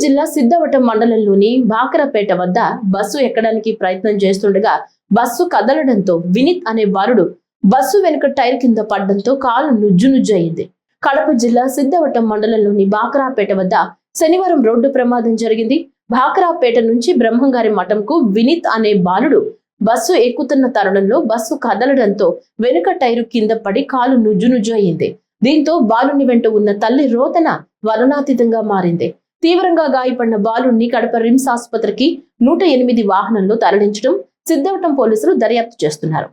జిల్లా సిద్ధవటం మండలంలోని బాకరపేట వద్ద బస్సు ఎక్కడానికి ప్రయత్నం చేస్తుండగా బస్సు కదలడంతో వినీత్ అనే బాలుడు బస్సు వెనుక టైర్ కింద పడడంతో కాలు నుజ్జు అయింది. కడప జిల్లా సిద్ధవటం మండలంలోని బాకరాపేట వద్ద శనివారం రోడ్డు ప్రమాదం జరిగింది. బాకరాపేట నుంచి బ్రహ్మంగారి మఠంకు వినీత్ అనే బాలుడు బస్సు ఎక్కుతున్న తరుణంలో బస్సు కదలడంతో వెనుక టైరు కింద పడి కాలు నుజ్జు అయింది. దీంతో బాలుని వెంట ఉన్న తల్లి రోదన వర్ణనాతీతంగా మారింది. తీవ్రంగా గాయపడిన బాలుడిని కడప రిమ్స్ ఆసుపత్రికి 108 వాహనంలో తరలించడం సిద్ధవటం పోలీసులు దర్యాప్తు చేస్తున్నారు.